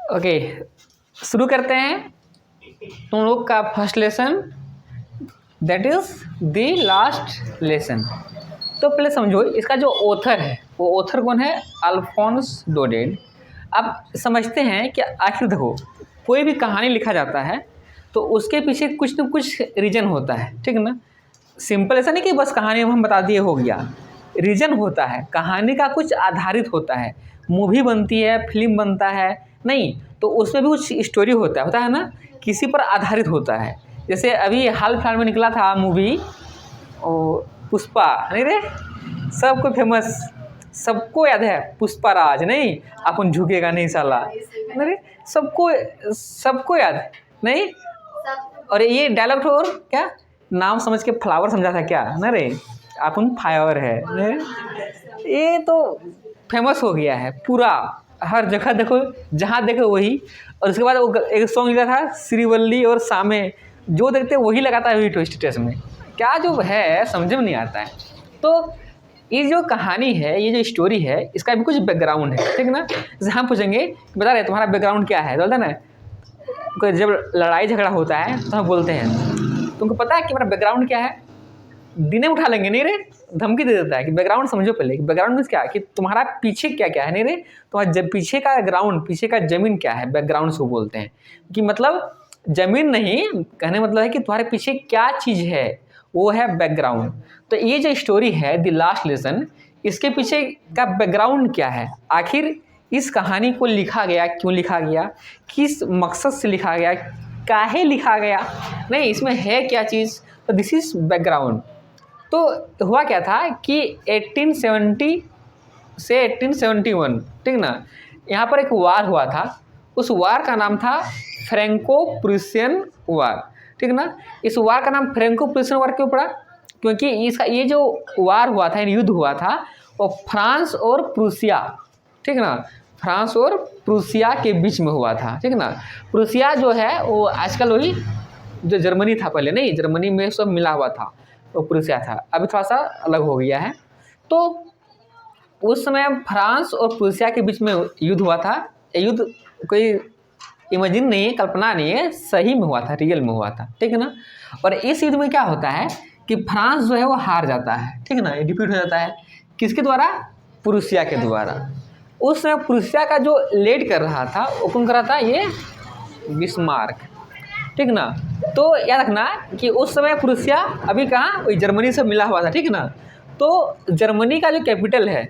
Okay, शुरू करते हैं तुम लोग का first lesson, that is the last lesson. तो पहले समझो इसका जो ऑथर है वो ऑथर कौन है? अल्फोंस डोडेन। अब समझते हैं कि आखिर देखो कोई भी कहानी लिखा जाता है तो उसके पीछे कुछ न कुछ रीजन होता है, ठीक है ना। सिंपल ऐसा नहीं कि बस कहानी हम बता दिए हो गया, रीजन होता है, कहानी का कुछ आधारित होता है। मूवी बनती है, फिल्म बनता है, नहीं तो उसमें भी कुछ स्टोरी होता है ना, किसी पर आधारित होता है। जैसे अभी हाल फिलहाल में निकला था मूवी पुष्पा, नहीं रे, सबको फेमस, सबको याद है पुष्पा राज, नहीं अपन झुकेगा नहीं साला, नहीं सबको सबको याद है नहीं। और ये डायलॉग तो और क्या नाम समझ के फ्लावर समझा था क्या ना रे, अपन फायर है नहीं? ये तो फेमस हो गया है पूरा, हर जगह देखो जहाँ देखो वही। और उसके बाद वो एक सॉन्ग लिखा था श्रीवल्ली और सामे, जो देखते वही लगाता है वही स्टेटस में, क्या जो है समझ में नहीं आता है। तो ये जो कहानी है, ये जो स्टोरी है, इसका भी कुछ बैकग्राउंड है, ठीक है ना। जैसे हम पूछेंगे बता रहे तुम्हारा बैकग्राउंड क्या है, बोलते ना जब लड़ाई झगड़ा होता है तो हम बोलते हैं तुमको पता है कि मेरा बैकग्राउंड क्या है, दिने उठा लेंगे, नहीं रे, धमकी दे देता है कि बैकग्राउंड समझो पहले कि बैकग्राउंड मीन्स क्या, कि तुम्हारा पीछे क्या क्या है, नहीं रे, तुम्हारा जब पीछे का ग्राउंड, पीछे का जमीन क्या है, बैकग्राउंड से बोलते हैं। कि मतलब जमीन नहीं, कहने मतलब है कि तुम्हारे पीछे क्या चीज़ है, वो है बैकग्राउंड। तो ये जो स्टोरी है द लास्ट लेसन, इसके पीछे का बैकग्राउंड क्या है, आखिर इस कहानी को लिखा गया क्यों लिखा गया, किस मकसद से लिखा गया, काहे लिखा गया, नहीं इसमें है क्या चीज़, तो दिस इज बैकग्राउंड। तो हुआ क्या था कि 1870 से 1871, ठीक ना, यहाँ पर एक वार हुआ था। उस वार का नाम था फ्रैंको प्रूसियन वार, ठीक ना। इस वार का नाम फ्रैंको प्रूसियन वार क्यों पड़ा? क्योंकि इसका ये जो वार हुआ था, युद्ध हुआ था, वो फ्रांस और प्रूसिया, ठीक ना, फ्रांस और प्रूसिया के बीच में हुआ था, ठीक ना। प्रूसिया जो है वो आजकल वही जो जर्मनी था पहले, नहीं जर्मनी में सब मिला हुआ था, वो प्रूसिया था, अभी थोड़ा सा अलग हो गया है। तो उस समय फ्रांस और प्रूसिया के बीच में युद्ध हुआ था। ये युद्ध कोई इमेजिन नहीं है, कल्पना नहीं है, सही में हुआ था, रियल में हुआ था, ठीक है ना। और इस युद्ध में क्या होता है कि फ्रांस जो है वो हार जाता है, ठीक है ना, डिफीट हो जाता है, किसके द्वारा? प्रूसिया के द्वारा। उस समय प्रूसिया का जो लीड कर रहा था वो कौन कर रहा था? ये बिस्मार्क, ठीक ना। तो याद रखना कि उस समय प्रूसिया अभी कहाँ, वही जर्मनी से मिला हुआ था, ठीक है ना। तो जर्मनी का जो कैपिटल है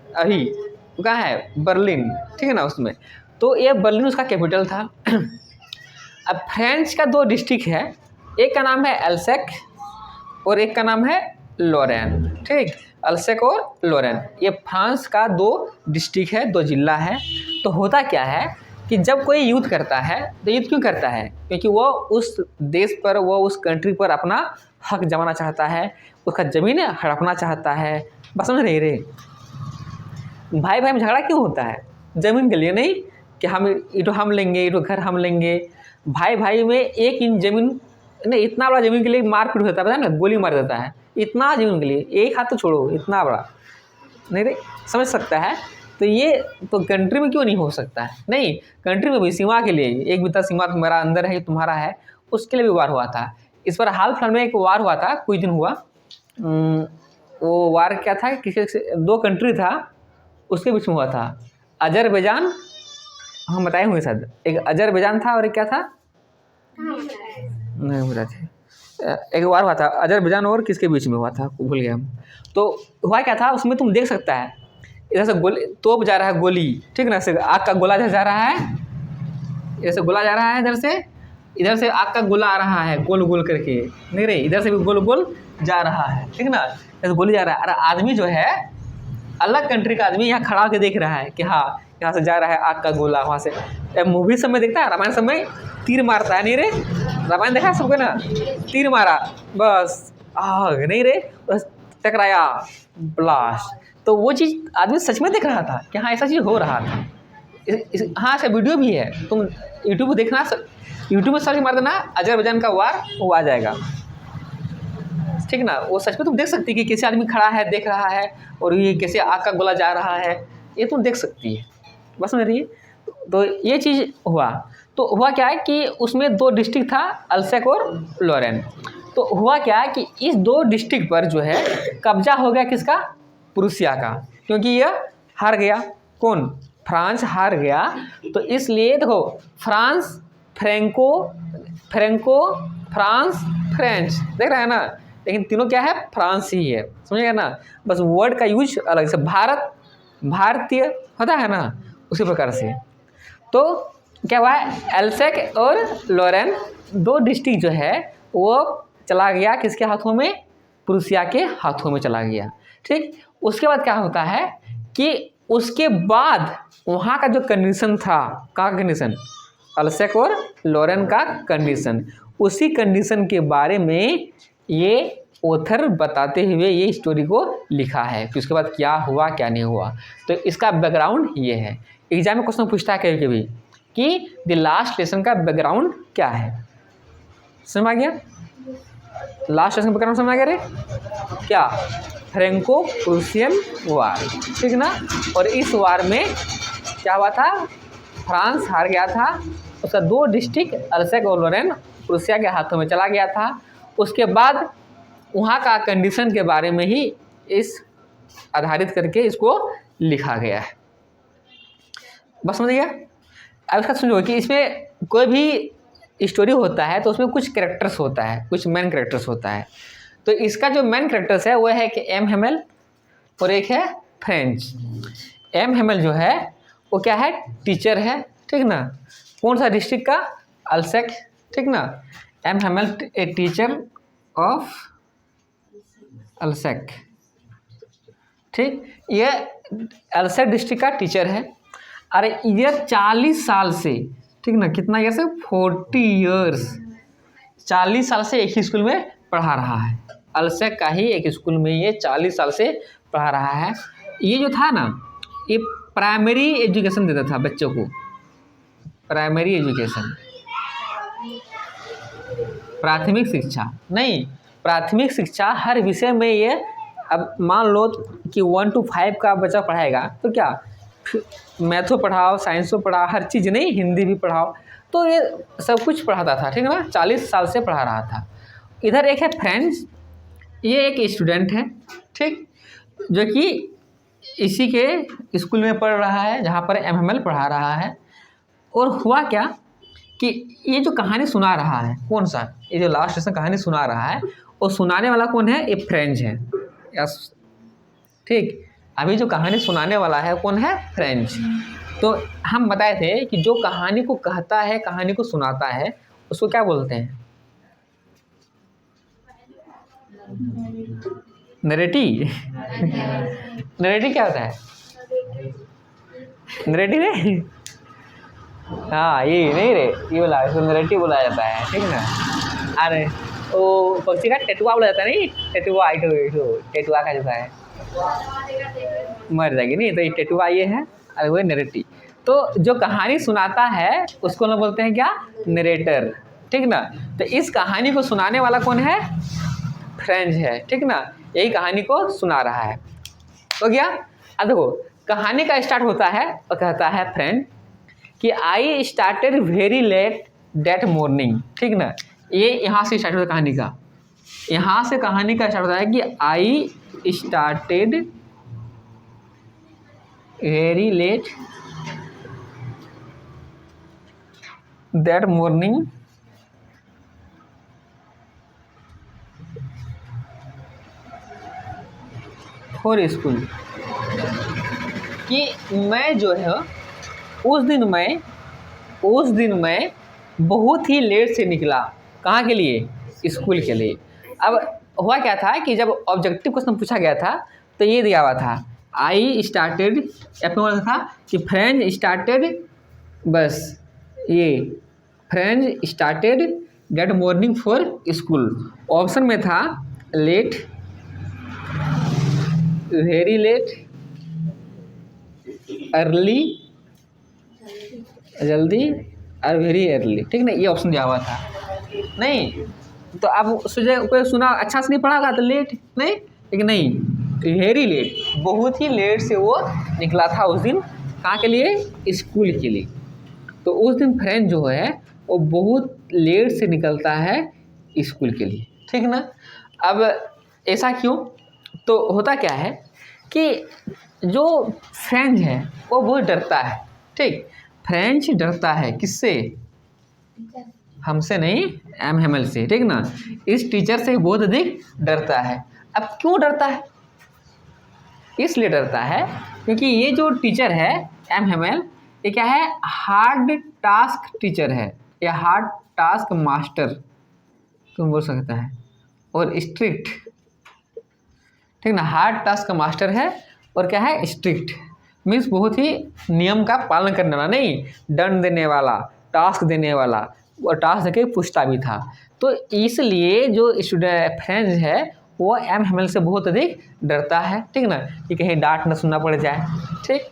अभी वो कहाँ है? बर्लिन, ठीक है ना उसमें। तो ये बर्लिन उसका कैपिटल था। अब फ्रांस का दो डिस्ट्रिक्ट है, एक का नाम है एल्सेक और एक का नाम है लोरेन, ठीक, अल्सेक और लोरेन, ये फ्रांस का दो डिस्ट्रिक्ट है, दो जिला है। तो होता क्या है कि जब कोई युद्ध करता है तो युद्ध क्यों करता है? क्योंकि वो उस देश पर, वो उस कंट्री पर अपना हक जमाना चाहता है, उसका ज़मीन हड़पना चाहता है। बस समझ रही रे, भाई भाई में झगड़ा क्यों होता है? ज़मीन के लिए, नहीं कि हम ईटो हम लेंगे, ईटो घर हम लेंगे। भाई भाई में एक इंच ज़मीन नहीं, इतना बड़ा ज़मीन के लिए मारपीट होता है, पता है ना, गोली मार देता है, इतना ज़मीन के लिए, एक हाथ तो छोड़ो, इतना बड़ा, नहीं रे, समझ सकता है। तो ये तो कंट्री में क्यों नहीं हो सकता है? नहीं, कंट्री में भी सीमा के लिए, एक बिता सीमा तुम्हारा अंदर है, तुम्हारा है, उसके लिए भी वार हुआ था। इस पर हाल फिलहाल में एक वार हुआ था, कुछ दिन हुआ। वो वार क्या था, किसी दो कंट्री था उसके बीच में हुआ था, अजरबैजान, हम बताए हुए शायद, एक अजरबैजान था और एक क्या था, नहीं बता थे, एक वार हुआ था अजरबैजान और किसके बीच में हुआ था, भूल गया हम। तो हुआ क्या था उसमें, तुम देख सकता है इधर से गोली, तोप जा रहा है गोली, ठीक ना, से आग का गोला जा रहा है, इधर से गोला जा रहा है, इधर से आग का गोला आ रहा है गोल गोल करके, नहीं रे, इधर से भी गोल गोल जा रहा है, ठीक ना, इधर गोली जा रहा है। अरे आदमी जो है अलग कंट्री का आदमी यहाँ खड़ा होकर देख रहा है कि हाँ यहाँ से जा रहा है आग का गोला, वहाँ से। मूवी सब में देखता है, रामायण सब में तीर मारता है, नहीं रे, रामायण देखा है सबको ना, तीर मारा बस आग, नहीं रे, बस टकराया ब्लास्ट। तो वो चीज़ आदमी सच में देख रहा था कि हाँ ऐसा चीज़ हो रहा था। हाँ ऐसा वीडियो भी है, तुम यूट्यूब पर देखना, यूट्यूब में सर्च मार देना अजरबैजान का वार, वो आ जाएगा, ठीक ना। वो सच में तुम देख सकती है कि कैसे आदमी खड़ा है देख रहा है और ये कैसे आग का गोला जा रहा है, ये तुम देख सकती है, बस समझ रही है। तो ये चीज़ हुआ। तो हुआ क्या है कि उसमें 2 डिस्ट्रिक्ट था, अल्सैक और लॉरेन। तो हुआ क्या है कि इस 2 डिस्ट्रिक्ट पर जो है कब्जा हो गया किसका? प्रूसिया का, क्योंकि यह हार गया। कौन? फ्रांस हार गया। तो इसलिए देखो फ्रांस फ्रेंको, फ्रांस, फ्रेंच, देख रहे हैं ना, लेकिन तीनों क्या है? फ्रांस ही है, समझिएगा ना, बस वर्ड का यूज अलग से। भारत, भारतीय होता है ना, उसी प्रकार से। तो क्या हुआ है? अल्सैक और लॉरेन 2 डिस्ट्रिक्ट जो है वो चला गया किसके हाथों में? प्रूसिया के हाथों में चला गया। ठीक, उसके बाद क्या होता है कि उसके बाद वहाँ का जो कंडीशन था, का कंडीशन, अल्सैक और लॉरेन का कंडीशन, उसी कंडीशन के बारे में ये ऑथर बताते हुए ये स्टोरी को लिखा है कि उसके बाद क्या हुआ क्या नहीं हुआ। तो इसका बैकग्राउंड ये है। एग्जाम में क्वेश्चन पूछता है कभी कभी कि द लास्ट लेसन का बैकग्राउंड क्या है। समझ आ गया? लास्ट लेसन बैकग्राउंड समझ आ गया रे? क्या? फ्रेंको प्रूसियन वार, ठीक ना। और इस वार में क्या हुआ था? फ्रांस हार गया था, उसका 2 डिस्ट्रिक्ट अल्सैक और लॉरेन प्रूसिया के हाथों में चला गया था। उसके बाद वहाँ का कंडीशन के बारे में ही इस आधारित करके इसको लिखा गया है। बस समझ गया? अब इसका समझो कि इसमें कोई भी स्टोरी होता है तो उसमें कुछ कैरेक्टर्स होता है, कुछ मेन कैरेक्टर्स होता है। तो इसका जो मेन कैरेक्टर्स है वो है कि एम हेमेल और एक है फ्रेंच। एम हेमेल जो है वो क्या है? टीचर है, ठीक ना। कौन सा डिस्ट्रिक्ट का? अल्सैक, ठीक ना। M Hamel a teacher of Alsace, ठीक। ये अल्सैक डिस्ट्रिक्ट का टीचर है। अरे ये 40 साल से, ठीक ना, कितना ईयर से? 40 ईयर्स, 40 साल से एक ही स्कूल में पढ़ा रहा है। अल्सैक का ही एक स्कूल में ये 40 साल से पढ़ा रहा है। ये जो था ना, ये प्राइमरी एजुकेशन देता था बच्चों को, प्राइमरी एजुकेशन, प्राथमिक शिक्षा नहीं, प्राथमिक शिक्षा हर विषय में ये। अब मान लो कि 1 to 5 का बच्चा पढ़ाएगा तो क्या मैथो पढ़ाओ, साइंसो पढ़ाओ, हर चीज़ नहीं, हिंदी भी पढ़ाओ, तो ये सब कुछ पढ़ाता था, ठीक है ना। 40 साल से पढ़ा रहा था। इधर एक है फ्रेंच, ये एक स्टूडेंट है, ठीक, जो कि इसी के स्कूल में पढ़ रहा है जहाँ पर एम हेमेल पढ़ा रहा है। और हुआ क्या कि ये जो कहानी सुना रहा है, कौन सा? ये जो लास्ट लेसन कहानी सुना रहा है, और सुनाने वाला कौन है? ये फ्रेंच है, यस, ठीक। अभी जो कहानी सुनाने वाला है कौन है? फ्रेंच। तो हम बताए थे कि जो कहानी को कहता है, कहानी को सुनाता है, उसको क्या बोलते हैं? नरेटिव। नरेटिव क्या होता है? नरेटिव रे? हाँ, ये नहीं रे, ये बोला, इसको नरेटिव बोला जाता है, ठीक है ना। अरे वो पक्षी का टेटुआ बोला जाता है, नहीं, टेटुआ, टेटुआ का जैसा है, मर जाएगी नहीं, तो ये टेटुआ ये है, अरे वो नरेटिव। तो जो कहानी सुनाता है उसको ना बोलते हैं क्या? नरेटर, ठीक ना। तो इस कहानी को सुनाने वाला कौन है? फ्रेंच है, ठीक ना। यही कहानी को सुना रहा है। तो क्या? अब देखो कहानी का स्टार्ट होता है और कहता है फ्रेंड कि I started very let that morning, ठीक ना। ये यहाँ से स्टार्ट होता है कहानी का, यहाँ से कहानी का स्टार्ट होता है कि I started very let that morning for school, कि मैं जो है उस दिन मैं बहुत ही लेट से निकला। कहाँ के लिए? स्कूल के लिए। अब हुआ क्या था कि जब ऑब्जेक्टिव क्वेश्चन पूछा गया था तो ये दिया हुआ था, आई स्टार्टेड, अपने बोला था कि फ्रेंच स्टार्टेड, बस ये French started that morning for school. Option में था लेट, वेरी लेट, अर्ली, जल्दी, और वेरी अर्ली, ठीक ना। ये ऑप्शन दिया हुआ था। नहीं तो अब कोई सुना अच्छा से नहीं पढ़ा था तो लेट नहीं, लेकिन नहीं, वेरी लेट, बहुत ही लेट से वो निकला था उस दिन। कहाँ के लिए? स्कूल के लिए, तो उस दिन फ्रेंच जो है वो बहुत लेट से निकलता है स्कूल के लिए, ठीक ना। अब ऐसा क्यों? तो होता क्या है कि जो फ्रेंच है वो बहुत डरता है, ठीक। फ्रेंच डरता है किससे? हमसे नहीं, एम हेमल से, ठीक ना। इस टीचर से बहुत अधिक डरता है। अब क्यों डरता है? इसलिए डरता है क्योंकि ये जो टीचर है एम हेमल, ये क्या है? हार्ड टास्क टीचर है या हार्ड टास्क मास्टर तुम बोल सकता है, और स्ट्रिक्ट, ठीक ना। हार्ड टास्क मास्टर है और क्या है? स्ट्रिक्ट। मीन्स बहुत ही नियम का पालन करने वाला, नहीं दंड देने वाला, टास्क देने वाला, और टास्क देके पूछता भी था। तो इसलिए जो स्टूडेंट फ्रेंच है वो एम हेमल से बहुत अधिक डरता है, ठीक ना, कि कहीं डांट न सुनना पड़ जाए, ठीक।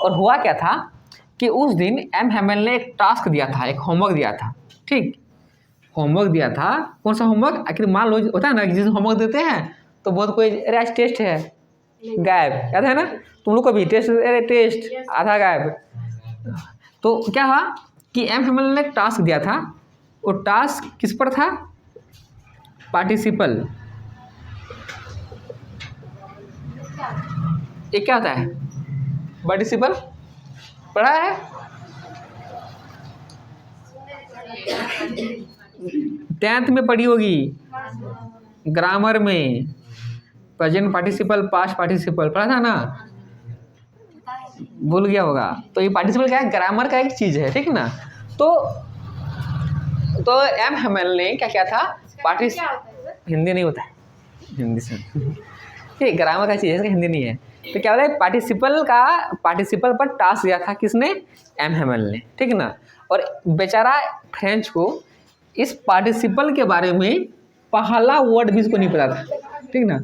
और हुआ क्या था कि उस दिन एम हेमल ने एक टास्क दिया था, एक होमवर्क दिया था, ठीक। होमवर्क दिया था। कौन सा होमवर्क? आखिर मान लो होता है ना कि जिस होमवर्क देते हैं तो बहुत कोई, अरे आज टेस्ट है, गायब, याद है ना तुम लोग को भी? टेस्ट, अरे टेस्ट, आधा गायब। तो क्या हुआ कि एम हेमल ने एक टास्क दिया था। वो टास्क किस पर था? पार्टिसिपल। ये क्या होता है पार्टिसिपल? पढ़ा है? टेंथ में पढ़ी होगी, ग्रामर में। प्रेजेंट पार्टिसिपल, पास्ट पार्टिसिपल पढ़ा था ना? भूल गया होगा। तो ये पार्टिसिपल क्या है? ग्रामर का एक चीज है, ठीक ना। तो एम हेमल ने क्या किया था? हिंदी नहीं होता है, हिंदी से ठीक, ग्रामर का चीज है, इसका हिंदी नहीं है। तो क्या होता है? पार्टिसिपल पर टास्क दिया था किसने? एम हेमल ने, ठीक ना। और बेचारा फ्रेंच को इस पार्टिसिपल के बारे में पहला वर्ड भी इसको नहीं पता था, ठीक ना।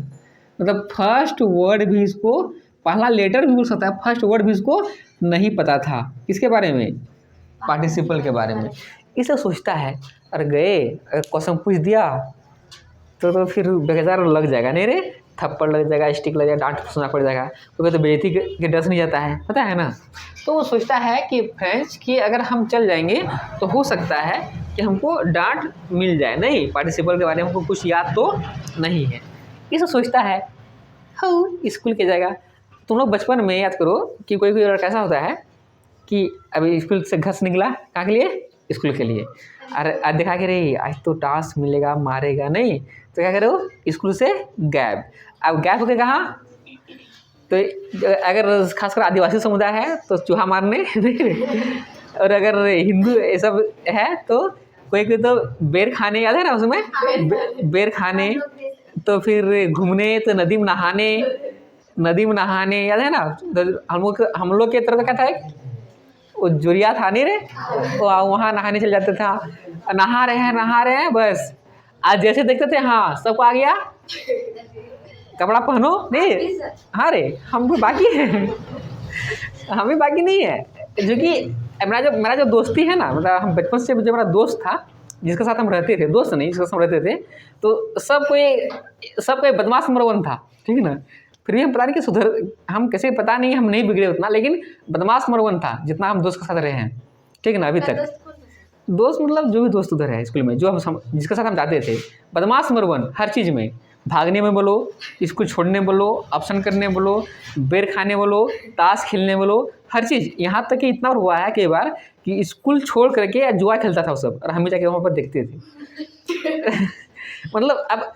मतलब फर्स्ट वर्ड भी इसको, पहला लेटर भी बोल सकता है, फर्स्ट वर्ड भी इसको नहीं पता था। किसके बारे में? पार्टिसिपल के बारे में। इसे सोचता है अरे गए, अगर क्वेश्चन पूछ दिया तो फिर बेकार लग जाएगा, नहीं रे, थप्पड़ लग जाएगा, स्टिक लग जाएगा, डांट सुनना पड़ जाएगा, तो बेइज्जती के डर से नहीं जाता है, पता है ना। तो वो सोचता है कि फ्रेंच की अगर हम चल जाएंगे तो हो सकता है कि हमको डांट मिल जाए, नहीं पार्टिसिपल के बारे में हमको कुछ याद तो नहीं है। इसे सोचता है, हाँ स्कूल के जाएगा। तुम लोग बचपन में याद करो कि कोई कोई लड़का ऐसा होता है कि अभी स्कूल से घस निकला, कहाँ के लिए? स्कूल के लिए। अरे दिखा के रे आज तो टास्क मिलेगा, मारेगा नहीं, तो क्या करो? स्कूल से गायब। अब गायब होके कहाँ? तो अगर खासकर आदिवासी समुदाय है तो चूहा मारने और अगर हिंदू ये सब है तो कोई कोई तो बेर खाने, याद है ना उसमें? बेर खाने, तो फिर घूमने, तो नदी में नहाने, याद है ना। तो हम लोग के तरफ क्या था, एक वो जुरिया था नहीं रे, वो वहाँ नहाने चल जाते था। नहा रहे हैं बस, आज जैसे देखते थे हाँ सबको आ गया, कपड़ा पहनो, नहीं हाँ रे हम भी बाकी हैं, हमें बाकी नहीं है। क्योंकि मेरा जो दोस्ती है ना, मतलब हम बचपन से जो मेरा दोस्त था जिसके साथ हम रहते थे, दोस्त नहीं जिसके साथ हम रहते थे, तो सब कोई बदमाश नंबर 1 था, ठीक है ना। फिर भी हम पता नहीं कि सुधर, हम कैसे पता नहीं, हम नहीं बिगड़े उतना, लेकिन बदमाश नंबर 1 था जितना हम दोस्त के साथ रहे हैं, ठीक है ना। अभी तक दोस्त मतलब जो भी दोस्त उधर है स्कूल में, जो हम जिसके साथ हम जाते थे, बदमाश नंबर 1 हर चीज़ में। भागने में बोलो, स्कूल छोड़ने बोलो, ऑप्शन करने बोलो, बेर खाने बोलो, ताश खेलने बोलो, हर चीज़। यहाँ तक कि इतना हुआ है कई बार कि स्कूल छोड़ करके जुआ खेलता था वो सब, और हम भी जाके वहाँ पर देखते थे मतलब अब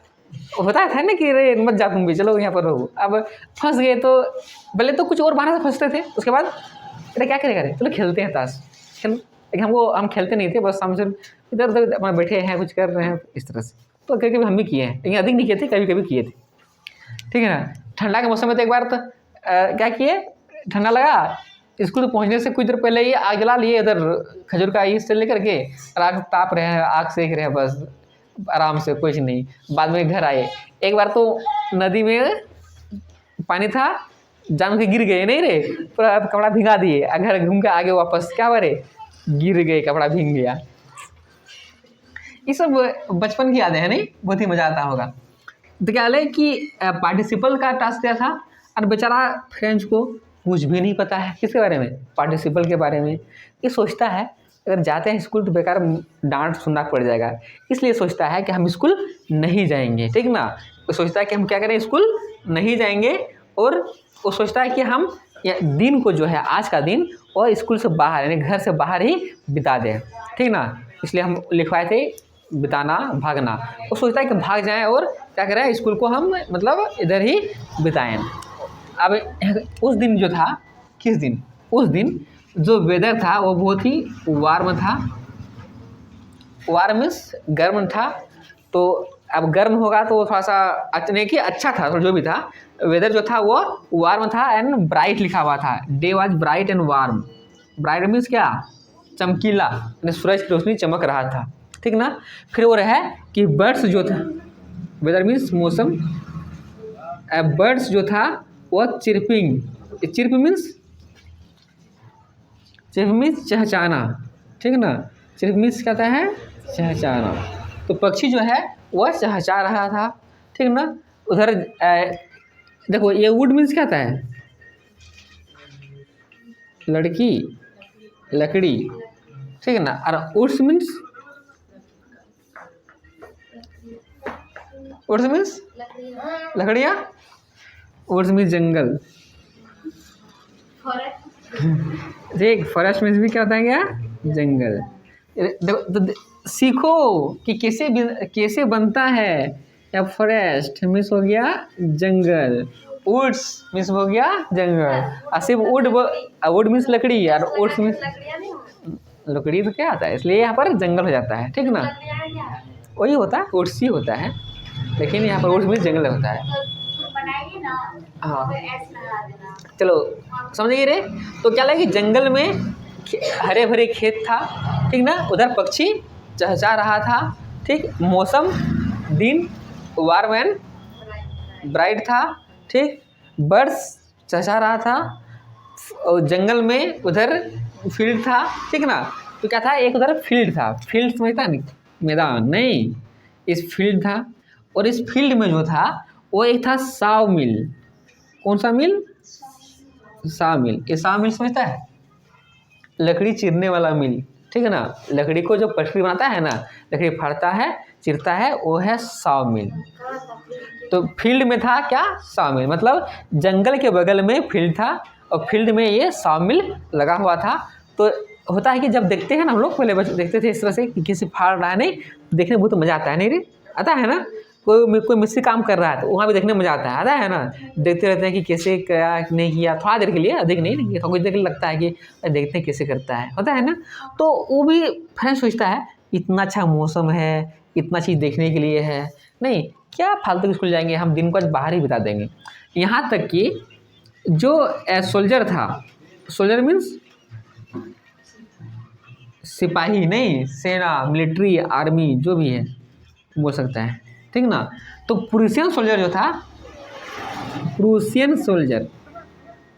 होता था ना कि अरे मत जा तुम भी, चलो यहाँ पर रहो। अब फंस गए तो पहले तो कुछ और बहाने से फंसते थे, उसके बाद अरे क्या करेगा, चलो खेलते हैं ताश। लेकिन हम खेलते नहीं थे, बस हम सिर्फ इधर उधर अपना बैठे हैं, कुछ कर रहे हैं इस तरह से। तो कभी कभी हम भी किए हैं, लेकिन अधिक नहीं किए थे, कभी कभी किए थे, ठीक है ना। ठंडा के मौसम में तो एक बार तो क्या किए, ठंडा लगा, स्कूल पहुंचने से कुछ देर पहले ही आग जला लिए, इधर खजूर का ईस से लेकर के, और आग ताप रहे हैं, आग सेक रहे हैं बस आराम से, कुछ नहीं। बाद में घर आए, एक बार तो नदी में पानी था, जान के गिर गए, नहीं रे पूरा कपड़ा भिगा दिए, घर घूम के आगे वापस, क्या बारे गिर गए, कपड़ा भीग गया। ये सब बचपन की यादें हैं, नहीं बहुत ही मज़ा आता होगा। तो क्या है कि पार्टिसिपल का टास्क दिया था, और बेचारा फ्रेंच को कुछ भी नहीं पता है किसके बारे में, पार्टिसिपल के बारे में। ये सोचता है अगर जाते हैं स्कूल तो बेकार डांट सुनना पड़ जाएगा, इसलिए सोचता है कि हम स्कूल नहीं जाएंगे, ठीक ना। वो सोचता है कि हम क्या करें, स्कूल नहीं जाएंगे, और वो सोचता है कि हम दिन को जो है, आज का दिन और स्कूल से बाहर यानी घर से बाहर ही बिता दें, ठीक ना। इसलिए हम लिखवाए थे बिताना भागना। वो सोचता है कि भाग जाएं और क्या करें, स्कूल को हम मतलब इधर ही बिताएं। अब उस दिन जो था, किस दिन, उस दिन जो वेदर था वो बहुत ही वार्म था। वार्म मीन्स गर्म था। तो अब गर्म होगा तो थोड़ा सा नहीं कि अच्छा था, तो जो भी था वेदर जो था वो वार्म था एंड ब्राइट लिखा हुआ था। Day was bright and warm. Bright means क्या, चमकीला, यानी सूरज की रोशनी चमक रहा था, ठीक ना। फिर वो रहा कि बर्ड्स जो था, वेदर मीन्स मौसम, बर्ड्स जो था वो चिरपिंग। चिर्प मीन्स चहचाना, ठीक ना। चिर्प मीन्स क्या होता है, चहचाना। तो पक्षी जो है वह चहचा रहा था, ठीक ना। उधर देखो ये वुड मीन्स क्या होता है, लड़की, लकड़ी, ठीक है ना। और वुड्स मीन्स, वुड्स मीन्स लकड़ियाँ, वुड्स मीन्स जंगल, ठीक। फॉरेस्ट मीन्स भी क्या होता है, क्या, जंगल। सीखो कि कैसे बनता है, या फॉरेस्ट मीन्स हो गया जंगल, वुड्स मीन्स हो गया जंगल। और सिर्फ वुड मीन्स लकड़ी, और वुड्स मीन्स लकड़ी तो क्या आता है, इसलिए यहाँ पर जंगल हो जाता है, ठीक ना। वही होता है, वुड्स ही होता है, लेकिन यहाँ पर वुड्स मीन्स जंगल होता है। हाँ चलो समझिए रे। तो क्या लगे, जंगल में हरे भरे खेत था, ठीक ना। उधर पक्षी चहचा रहा था, ठीक। मौसम दिन वार्म एंड ब्राइट था, ठीक। बर्ड्स चहचा रहा था, और जंगल में उधर फील्ड था, ठीक ना। तो क्या था, एक उधर फील्ड था, फील्ड समझता नहीं, मैदान नहीं, इस फील्ड था। और इस फील्ड में जो था वो एक था साव मिल। कौन सा मिल, साव मिल। ये साव मिल समझता है, लकड़ी चीरने वाला मिल, ठीक है ना। लकड़ी को जो पटरी बनाता है ना, लकड़ी फाड़ता है, चिरता है, वो है साव मिल। तो फील्ड में था क्या, साव मिल, मतलब जंगल के बगल में फील्ड था, और फील्ड में ये साव मिल लगा हुआ था। तो होता है कि जब देखते हैं ना, हम लोग पहले देखते थे इस तरह से कि किसी फाड़ रहा है, नहीं देखने में बहुत मज़ा आता है, नहीं रे, आता है ना। कोई मिस्त्री काम कर रहा है तो वहाँ भी देखने में मज़ा आता है ना। देखते रहते हैं कि कैसे क्या नहीं किया, थोड़ा देर के लिए, अधिक नहीं, कुछ देर के लिए लगता है कि देखते हैं कैसे करता है, होता है ना। तो वो भी फ्रेंड सोचता है इतना अच्छा मौसम है, इतना चीज़ देखने के लिए है, नहीं क्या फालतू स्कूल जाएंगे, हम दिन को आज बाहर ही बिता देंगे। यहाँ तक कि जो सोल्जर था, सोल्जर मीन्स सिपाही नहीं, सेना, मिलिट्री, आर्मी जो भी है बोल सकता है, ठीक ना। तो प्रूसियन सोल्जर जो था, प्रूसियन सोल्जर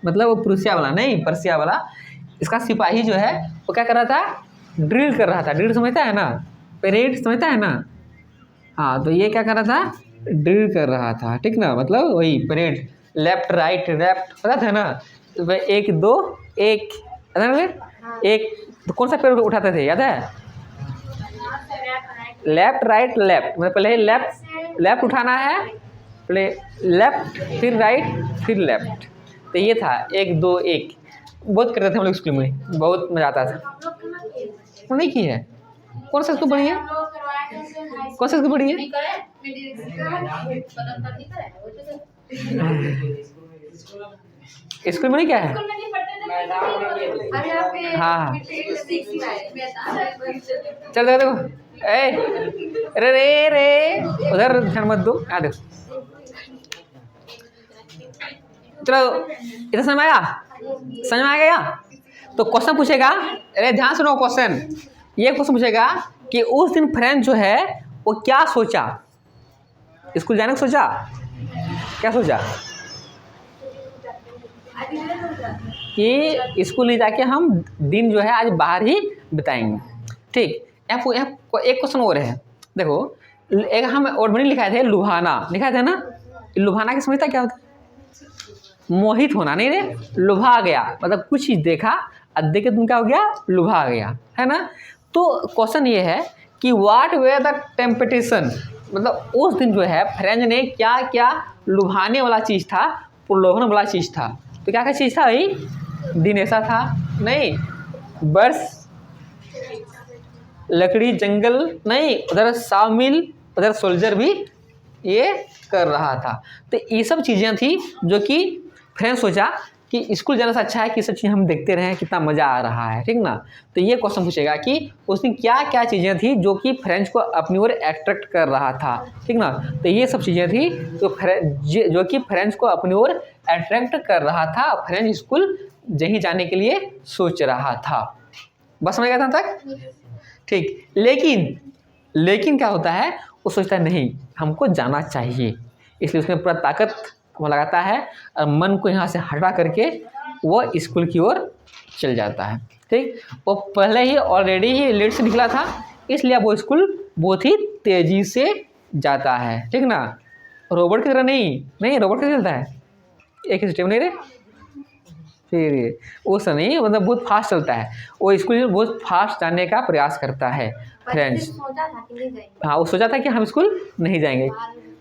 मतलब वो प्रूसिया वाला नहीं, पर्सिया वाला, इसका सिपाही जो है वो क्या कर रहा था, ड्रिल कर रहा था। ड्रिल समझता है ना, परेड समझता है ना। हाँ तो ये क्या कर रहा था, ड्रिल कर रहा था, ठीक ना। मतलब वही परेड, लेफ्ट राइट लेफ्ट, पता था ना। तो भाई 1 2 1, एक तो कौन सा पैर उठाते थे, याद है, लेफ्ट राइट लेफ्ट, मतलब पहले लेफ्ट उठाना है, पहले लेफ्ट फिर राइट फिर लेफ्ट। तो ये था 1 2 1, बहुत करते थे हम लोग स्कूल में, बहुत मजा आता था। वो नहीं की है, कौन सा स्कूल पढ़ी है, कौन सा स्कूल पढ़ी है, स्कूल में नहीं क्या है, हाँ चल देखो, अरे रे रे उधर ध्यान मत दो, आ देखो, चलो इधर समझ में आ गया। तो क्वेश्चन पूछेगा, अरे ध्यान सुनो क्वेश्चन, ये क्वेश्चन पूछेगा कि उस दिन फ्रेंड जो है वो क्या सोचा, स्कूल जाने को सोचा, क्या सोचा कि स्कूल नहीं जाके हम दिन जो है आज बाहर ही बिताएंगे, ठीक। एक क्वेश्चन और है, देखो एक हम और बनी लिखाए थे, लुभाना लिखा था ना। लुभाना की समझता क्या होता है, मोहित होना, नहीं रे, लुभा गया मतलब कुछ चीज़ देखा और देख के तुम क्या हो गया, लुभा गया, है ना। तो क्वेश्चन ये है कि व्हाट वेयर द टेम्पटेशन, मतलब उस दिन जो है फ्रेंच ने क्या क्या लुभाने वाला चीज़ था, प्रलोभन वाला चीज़ था। तो क्या क्या चीज़ था भाई, दिनेशा था, नहीं, बर्स, लकड़ी, जंगल, नहीं, उधर सामिल, उधर सोल्जर भी ये कर रहा था। तो ये सब चीज़ें थी जो कि फ्रेंड सोचा कि स्कूल जाने से अच्छा है कि सब चीज़ हम देखते रहें, कितना मज़ा आ रहा है, ठीक ना। तो ये क्वेश्चन पूछेगा कि उस दिन क्या क्या चीज़ें थी जो कि फ्रेंच को अपनी ओर अट्रैक्ट कर रहा था, ठीक ना। तो ये सब चीज़ें थी तो जो कि फ्रेंच को अपनी ओर अट्रैक्ट कर रहा था, फ्रेंच स्कूल यहीं जाने के लिए सोच रहा था। बस समझ गया था तक, ठीक। लेकिन क्या होता है, वो सोचता है नहीं हमको जाना चाहिए, इसलिए उसमें पूरा ताकत वो लगाता है और मन को यहाँ से हटा करके वो स्कूल की ओर चल जाता है, ठीक। वो पहले ही ऑलरेडी ही लेट से निकला था, इसलिए वो स्कूल बहुत ही तेज़ी से जाता है, ठीक ना। रोबोट की तरह नहीं रोबोट कैसे चलता है, एक ही स्टेप नहीं रे, फिर ये उस नहीं, मतलब बहुत फास्ट चलता है वो स्कूल, बहुत फास्ट जाने का प्रयास करता है फ्रेंड्स। हाँ, वो सोचा था कि हम स्कूल नहीं जाएंगे,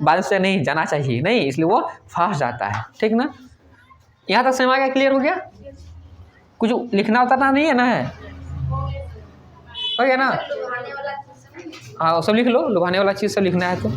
बाद से नहीं जाना चाहिए, नहीं, इसलिए वो फास्ट जाता है, ठीक ना। यहाँ तक समझ आ गया, क्लियर हो गया, कुछ लिखना उतारना नहीं है ना, है हो गया ना। हाँ सब लिख लो, लुभाने वाला चीज़ सब लिखना है तो